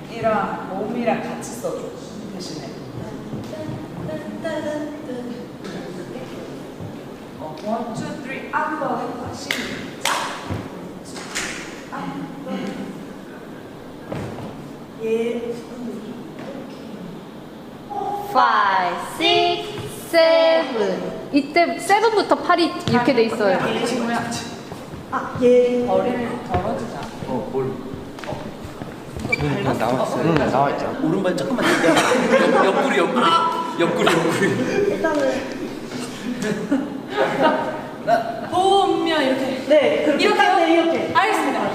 턱이랑 몸이랑 같이 써줘. 대신에. 원, 투, 쓰리, 한번 해봐. 시작. 예. 5, 6, 7. 이때 7부터 8이 이렇게 돼 있어요. 예, 친구야. 예. 머리를 덜어주자. 뭘? 이거 나왔어요. 응, 나와 있죠. 오른발 조금만 당겨. 옆구리. 일단은 보면 이렇게. 네, 그렇게 이렇게요? 네, 이렇게. 알겠습니다.